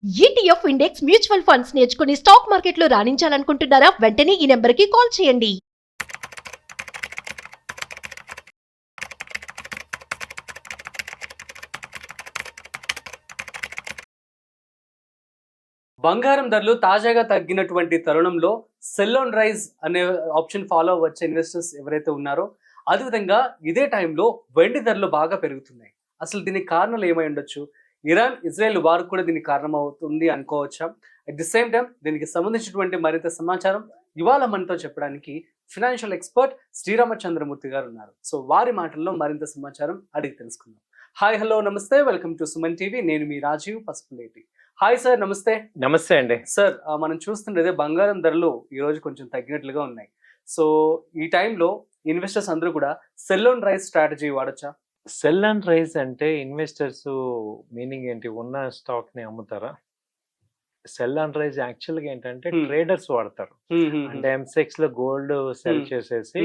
ETF index mutual funds నేర్చుకుని stock మార్కెట్లో రాణించాలనుకుంటున్నారా? వెంటనే ఈ నెంబర్కి కాల్ చేయండి. బంగారం ధరలు తాజాగా తగ్గినటువంటి తరుణంలో సెల్ ఆన్ రైజ్ అనే ఆప్షన్ ఫాలో అవ్వచ్చే ఇన్వెస్టర్స్ ఎవరైతే ఉన్నారో, అదేవిధంగా ఇదే టైంలో వెండి ధరలు బాగా పెరుగుతున్నాయి. అసలు దీనికి కారణాలు ఏమై ఉండొచ్చు? ఇరాన్ ఇజ్రాయెల్ వార్ కూడా దీనికి కారణం అవుతుంది అనుకోవచ్చా? అట్ ది సేమ్ టైం దీనికి సంబంధించినటువంటి మరింత సమాచారం ఇవాళ మనతో చెప్పడానికి ఫినాన్షియల్ ఎక్స్పర్ట్ శ్రీరామచంద్రమూర్తి గారు ఉన్నారు. సో వారి మాటల్లో మరింత సమాచారం అడిగి తెలుసుకుందాం. హాయ్, హలో, నమస్తే, వెల్కమ్ టు సుమన్ టీవీ. నేను మీ రాజీవ్ పసుపులేటి. హాయ్ సార్, నమస్తే. నమస్తే అండి. సార్, మనం చూస్తుండేదే బంగారం ధరలు ఈ రోజు కొంచెం తగ్గినట్లుగా ఉన్నాయి. సో ఈ టైంలో ఇన్వెస్టర్స్ అందరూ కూడా సెల్ ఆన్ రైజ్ స్ట్రాటజీ వాడచ్చా? సెల్ అండ్ రైజ్ అంటే ఇన్వెస్టర్స్ మీనింగ్ ఏంటి? ఉన్న స్టాక్ ని అమ్ముతారా? సెల్ అండ్ రైజ్ యాక్చువల్గా ఏంటంటే ట్రేడర్స్ వాడతారు. అంటే ఎంసెక్స్ లో గోల్డ్ సెల్ చేసేసి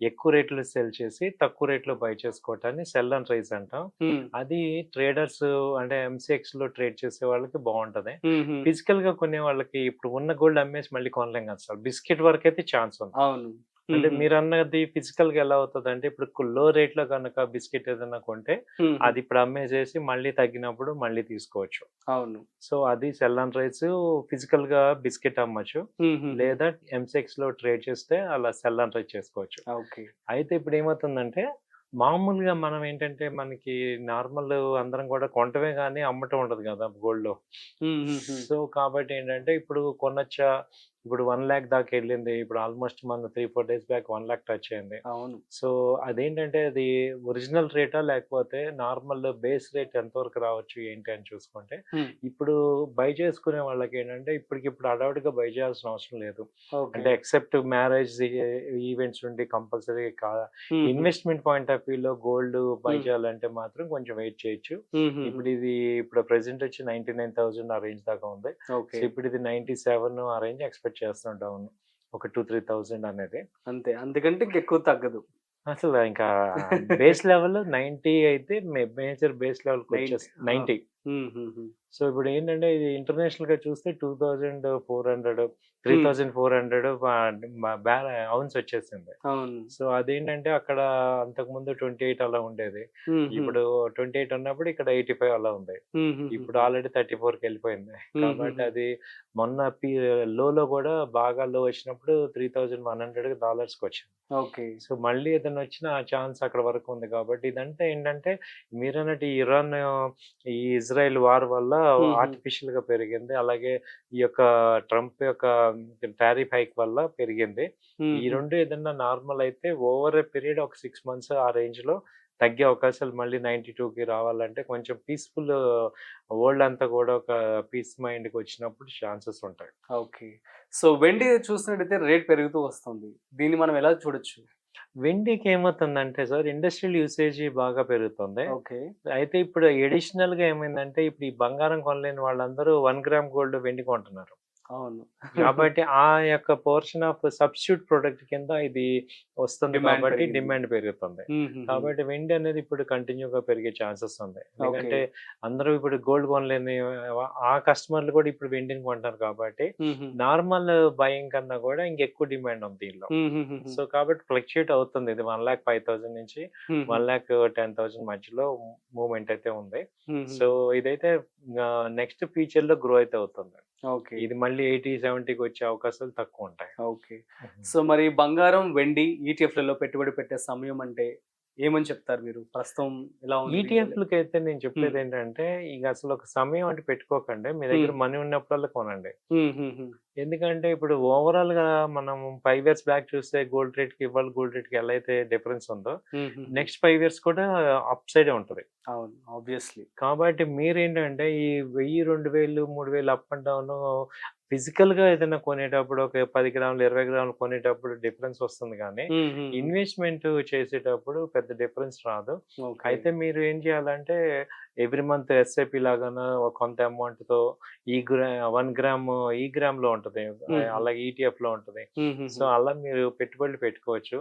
ఎక్కువ రేట్లు సెల్ చేసి తక్కువ రేట్లో బై చేసుకోవటాన్ని సెల్ అండ్ రైజ్ అంటాం. అది ట్రేడర్స్ అంటే ఎంసెక్స్ లో ట్రేడ్ చేసే వాళ్ళకి బాగుంటది. ఫిజికల్ గా కొనే వాళ్ళకి ఇప్పుడు ఉన్న గోల్డ్ అమ్మేసి మళ్ళీ కొనలేం కదా సార్. బిస్కెట్ వరకు అయితే ఛాన్స్ ఉంది. అవును. అంటే మీరు అన్నది ఫిజికల్ గా ఎలా అవుతుంది అంటే ఇప్పుడు లో రేట్ లో కనుక బిస్కెట్ ఏదైనా కొంటే అది ఇప్పుడు అమ్మేసేసి మళ్ళీ తగ్గినప్పుడు మళ్ళీ తీసుకోవచ్చు. అవును. సో అది సెల్ అండ్ రైస్ ఫిజికల్ గా బిస్కెట్ అమ్మచ్చు, లేదా ఎంసెక్స్ లో ట్రేడ్ చేస్తే అలా సెల్ అండ్ రైస్ చేసుకోవచ్చు. ఓకే. అయితే ఇప్పుడు ఏమవుతుందంటే మామూలుగా మనం ఏంటంటే మనకి నార్మల్ అందరం కూడా కొంటమే కానీ అమ్మటం ఉండదు కదా గోల్డ్ లో. సో కాబట్టి ఏంటంటే ఇప్పుడు కొనొచ్చా, ఇప్పుడు 1 lakh దాకా వెళ్ళింది. ఇప్పుడు ఆల్మోస్ట్ మన 3-4 days బ్యాక్ 1 lakh టచ్ అయింది. అవును. సో అదేంటంటే అది ఒరిజినల్ రేటా లేకపోతే నార్మల్ బేస్ రేట్ ఎంతవరకు రావచ్చు ఏంటి అని చూసుకుంటే ఇప్పుడు బై చేసుకునే వాళ్ళకి ఏంటంటే ఇప్పటికిప్పుడు అడవుడిగా బై చేయాల్సిన అవసరం లేదు. అంటే ఎక్సెప్ట్ మ్యారేజ్ ఈవెంట్స్ ఉండి కంపల్సరీ ఇన్వెస్ట్మెంట్ పాయింట్ ఆఫ్ వ్యూలో గోల్డ్ బై చేయాలంటే మాత్రం కొంచెం వెయిట్ చేయొచ్చు. ఇప్పుడు ప్రెసెంట్ వచ్చి 99,000 ఆ రేంజ్ దాకా ఉంది. సో ఇప్పుడు ఇది 97 ఆ రేంజ్ ఎక్స్పెక్ట్ చేస్తుంటాం. ఒక 2-3,000 అనేది అంతే, అంతకంటే ఇంకెక్కువ తగ్గదు. అసలు ఇంకా బేస్ లెవెల్ 90 అయితే మేజర్ బేస్ లెవెల్ 90. సో ఇప్పుడు ఏంటంటే ఇది ఇంటర్నేషనల్ గా చూస్తే 2,400 3,400 అవున్స్ వచ్చేసింది. సో అదేంటంటే అక్కడ అంతకుముందు 28 అలా ఉండేది. ఇప్పుడు 28 ఉన్నప్పుడు ఇక్కడ 85 అలా ఉంది. ఇప్పుడు ఆల్రెడీ 34కి వెళ్ళిపోయింది. కాబట్టి అది మొన్న లోలో కూడా బాగా లో వచ్చినప్పుడు $3,100 వచ్చింది. ఓకే. సో మళ్ళీ ఏదైనా వచ్చిన ఆ ఛాన్స్ అక్కడ వరకు ఉంది. కాబట్టి ఇదంటే ఏంటంటే మీరన్నట్టు ఇరాన్ ఈ ఇజ్రాయెల్ వార్ వల్ల ఆర్టిఫిషియల్ గా పెరిగింది. అలాగే ఈ యొక్క ట్రంప్ యొక్క టారిఫ్ హైక్ వల్ల పెరిగింది. ఈ రెండు ఏదన్నా నార్మల్ అయితే ఓవర్ ఏ పీరియడ్ ఒక 6 months ఆ రేంజ్ లో తగ్గే అవకాశాలు మళ్ళీ 92కి రావాలంటే కొంచెం పీస్ఫుల్ వరల్డ్ అంతా కూడా ఒక పీస్ మైండ్కి వచ్చినప్పుడు ఛాన్సెస్ ఉంటాయి. ఓకే. సో వెండి చూసినట్టయితే రేట్ పెరుగుతూ వస్తుంది. దీన్ని మనం ఎలా చూడొచ్చు? వెండికి ఏమవుతుందంటే సార్ ఇండస్ట్రియల్ యూసేజ్ బాగా పెరుగుతుంది. ఓకే. అయితే ఇప్పుడు అడిషనల్ గా ఏమైందంటే ఇప్పుడు ఈ బంగారం కొనలేని వాళ్ళందరూ 1 గ్రామ్ గోల్డ్ వెండి కొంటున్నారు. అవును. కాబట్టి ఆ యొక్క పోర్షన్ ఆఫ్ సబ్స్టిట్యూట్ ప్రొడక్ట్ కింద ఇది వస్తుంది. కాబట్టి డిమాండ్ పెరుగుతుంది. కాబట్టి వెండి అనేది ఇప్పుడు కంటిన్యూగా పెరిగే ఛాన్సెస్ ఉంది. ఎందుకంటే అందరూ ఇప్పుడు గోల్డ్ కొనలేని ఆ కస్టమర్లు కూడా ఇప్పుడు వెండిని కొంటారు. కాబట్టి నార్మల్ బయింగ్ కన్నా కూడా ఇంకెక్కువ డిమాండ్ ఉంది దీనిలో. సో కాబట్టి ఫ్లక్చుయేట్ అవుతుంది. ఇది 1,05,000 నుంచి 1,10,000 మధ్యలో మూవ్మెంట్ అయితే ఉంది. సో ఇదైతే నెక్స్ట్ ఫ్యూచర్ లో గ్రో అయితే అవుతుంది. ఇది మళ్ళీ 80-70కి వచ్చే అవకాశాలు తక్కువ ఉంటాయి. ఓకే. సో మరి బంగారం, వెండి ఈటీఎఫ్లలో పెట్టుబడి పెట్టే సమయం అంటే ఏమని చెప్తారు మీరు? ప్రస్తుతం ఎలా ఉంది? ఈటీఎఫ్లకి అయితే నేను చెప్పేది ఏంటంటే ఇక అసలు ఒక సమయం అంటే పెట్టుకోకండి. మీ దగ్గర మనీ ఉన్నప్పుడల్లా కొనండి. ఎందుకంటే ఇప్పుడు ఓవరాల్ గా మనం 5 years బ్యాక్ చూస్తే గోల్డ్ రేట్ కి ఇవాళ గోల్డ్ రేట్ కి ఎలా అయితే డిఫరెన్స్ ఉందో నెక్స్ట్ 5 years కూడా అప్ సైడ్ ఉంటది. అవును, ఆబ్వియస్లీ. కాబట్టి మీరేంటంటే ఈ 1000, 2000, 3000 అప్ అండ్ డౌన్ ఫిజికల్ గా ఏదైనా కొనేటప్పుడు ఒక 10 గ్రాములు 20 గ్రాములు కొనేటప్పుడు డిఫరెన్స్ వస్తుంది. కానీ ఇన్వెస్ట్మెంట్ చేసేటప్పుడు పెద్ద డిఫరెన్స్ రాదు. అయితే మీరు ఏం చేయాలంటే ఎవ్రీ మంత్ ఎస్ఐపి లాగానో కొంత అమౌంట్ తో 1 గ్రామ్ ఈ గ్రామ్ లో ఉంటది, అలాగే ఈటీఎఫ్ లో ఉంటది. సో అలా మీరు పెట్టుబడులు పెట్టుకోవచ్చు.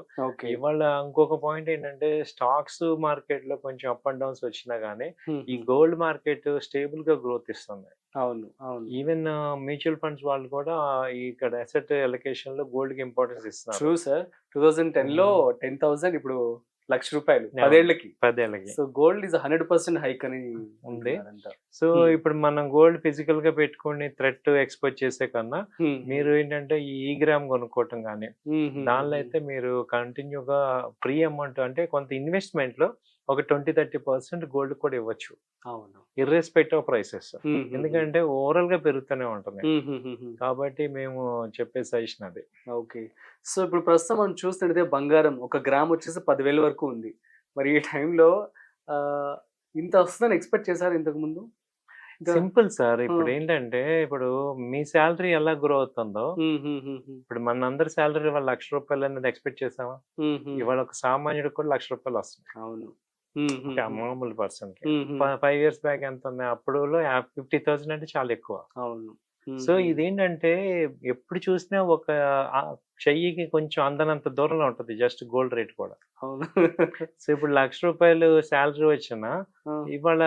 ఇవాళ ఇంకొక పాయింట్ ఏంటంటే స్టాక్స్ మార్కెట్ లో కొంచెం అప్ అండ్ డౌన్స్ వచ్చినా గానీ ఈ గోల్డ్ మార్కెట్ స్టేబుల్ గా గ్రోత్ ఇస్తుంది. అవును అవును ఈవెన్ మ్యూచువల్ ఫండ్స్ వాళ్ళు కూడా ఇక్కడ అసెట్ ఎలకేషన్ లో గోల్డ్ కి ఇంపార్టెన్స్ ఇస్తున్నారు. True sir. 2010 లో 10,000 ఇప్పుడు ₹1,00,000 అవును. 10 ఏళ్ళకి. 10 ఏళ్ళకి సో గోల్డ్ ఈజ్ 100% హైక్ అని ఉంది. అంటున్నారంట. So Hmm. ఇప్పుడు మనం గోల్డ్ ఫిజికల్ గా పెట్టుకొని థ్రెట్ ఎక్స్పోజ్ చేసే కన్నా మీరు ఏంటంటే ఈ గ్రామ్ కొనుక్కోవటం కానీ దానిలో అయితే మీరు కంటిన్యూగా ఫ్రీ అమౌంట్ అంటే కొంత ఇన్వెస్ట్మెంట్ లో ఒక 20-30% గోల్డ్ కూడా ఇవ్వచ్చు, అవును. Irrespective of prices. Hmm. ఎందుకంటే ఓవరాల్ గా పెరుగుతూనే ఉంటుంది. Hmm. కాబట్టి మేము చెప్పే సజెషన్ అది. ఓకే. సో ఇప్పుడు ప్రస్తుతం మనం చూస్తుంటే బంగారం ఒక గ్రామ్ వచ్చేసి 10,000 వరకు ఉంది. మరి ఈ టైంలో ఇంత వస్తుందని ఎక్స్పెక్ట్ చేశారు ఇంతకు ముందు? Simple sir. ఇప్పుడు ఏంటంటే ఇప్పుడు మీ శాలరీ ఎలా గ్రో అవుతుందో, ఇప్పుడు మనందరి శాలరీ ఇవాళ ₹1,00,000 అనేది ఎక్స్పెక్ట్ చేసామా? ఇవాళ ఒక సామాన్యుడికి కూడా ₹1,00,000 వస్తుంది. అవును. ఒక మామూలు పర్సన్ కి 5 ఇయర్స్ బ్యాక్ ఎంత ఉంది? అప్పుడు 50,000 అంటే చాలా ఎక్కువ. అవును. సో ఇదేంటంటే ఎప్పుడు చూసినా ఒక చెయ్యికి కొంచెం అందనంత దూరంలో ఉంటది జస్ట్ గోల్డ్ రేట్ కూడా. అవును. సో ఇప్పుడు ₹1,00,000 శాలరీ వచ్చినా ఇవాళ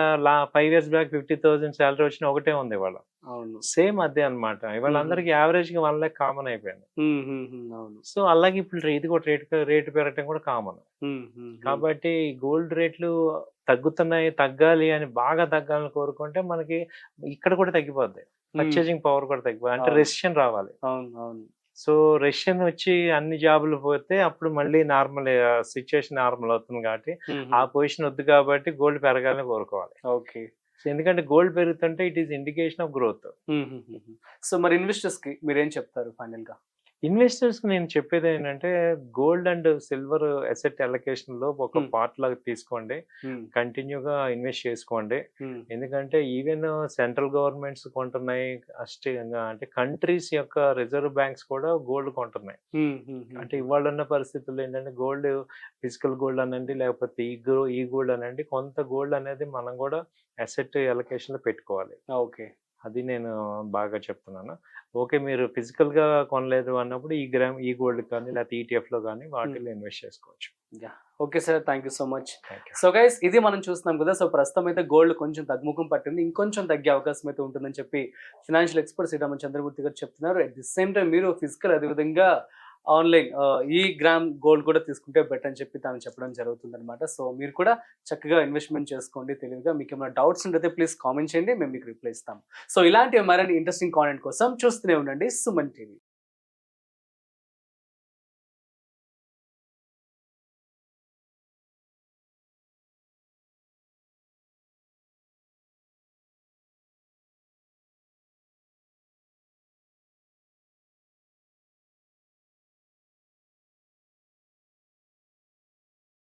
5 ఇయర్స్ బ్యాక్ 50,000 శాలరీ వచ్చినా ఒకటే ఉంది ఇవాళ. అవును. సేమ్ అదే అన్నమాట. ఇవాళ అందరికి యావరేజ్ గా 1 లాక్ కామన్ అయిపోయింది. అవును. సో అలాగే ఇప్పుడు ఇది కూడా రేటు పెరగటం కూడా కామన్. కాబట్టి గోల్డ్ రేట్లు తగ్గుతున్నాయి, తగ్గాలి అని బాగా తగ్గాలని కోరుకుంటే మనకి ఇక్కడ కూడా తగ్గిపోద్ది. పర్చేజింగ్ పవర్ కూడా తగ్గిపోద్ది. అంటే అవును. రెసిషన్ రావాలి. అవును. అవును. సో రెసిషన్ వచ్చి అన్ని జాబులు పోతే అప్పుడు మళ్ళీ నార్మల్ సిచ్యుయేషన్ నార్మల్ అవుతుంది కాబట్టి ఆ పొజిషన్ వద్దు కాబట్టి గోల్డ్ పెరగాలని కోరుకోవాలి. ఓకే. సో ఎందుకంటే గోల్డ్ పెరుగుతుంటే it is indication of growth. So మరి ఇన్వెస్టర్స్ కి మీరేం చెప్తారు ఫైనల్ గా? ఇన్వెస్టర్స్ కి నేను చెప్పేది ఏంటంటే gold and silver asset allocation లో ఒక పార్ట్ లాగా తీసుకోండి, కంటిన్యూగా ఇన్వెస్ట్ చేసుకోండి. ఎందుకంటే ఈవెన్ సెంట్రల్ గవర్నమెంట్స్ కొంటున్నాయి, అంటే కంట్రీస్ యొక్క రిజర్వ్ బ్యాంక్స్ కూడా గోల్డ్ కొంటున్నాయి. అంటే ఇవాళ ఉన్న పరిస్థితుల్లో ఏంటంటే గోల్డ్ ఫిజికల్ గోల్డ్ అనండి లేకపోతే ఈ గోల్డ్ అనండి, కొంత గోల్డ్ అనేది మనం కూడా అసెట్ అలొకేషన్ లో పెట్టుకోవాలి. ఓకే. అది నేను బాగా చెప్తున్నాను. ఓకే, మీరు ఫిజికల్ గా కొనలేదు అన్నప్పుడు ఈ గోల్డ్ కానీ లేకపోతే ETF లో కానీ వాటిలో ఇన్వెస్ట్ చేసుకోవచ్చు. Okay sir, thank you so much. Thank you. So guys, ఇది మనం చూస్తున్నాం కదా. సో ప్రస్తుతం అయితే గోల్డ్ కొంచెం తగ్గుముఖం పట్టింది, ఇంకొంచెం తగ్గే అవకాశం అయితే ఉంటుందని చెప్పి ఫినాన్షియల్ ఎక్స్పర్ట్ శ్రీరామ చంద్రమూర్తి గారు చెప్తున్నారు. అట్ ది సేమ్ టైం మీరు ఫిజికల్ అదేవిధంగా ఆన్లైన్ ఈ గ్రామ్ గోల్డ్ కూడా తీసుకుంటే బెటర్ అని చెప్పి తాను చెప్పడం జరుగుతుంది అనమాట. సో మీరు కూడా చక్కగా ఇన్వెస్ట్మెంట్ చేసుకోండి తెలివిగా. మీకు ఏమైనా డౌట్స్ ఉంటే ప్లీజ్ కామెంట్ చేయండి, మేము మీకు రిప్లై ఇస్తాం. సో ఇలాంటి మరిన్ని ఇంట్రెస్టింగ్ కాంటెంట్ కోసం చూస్తూనే ఉండండి సుమన్ టీవీ.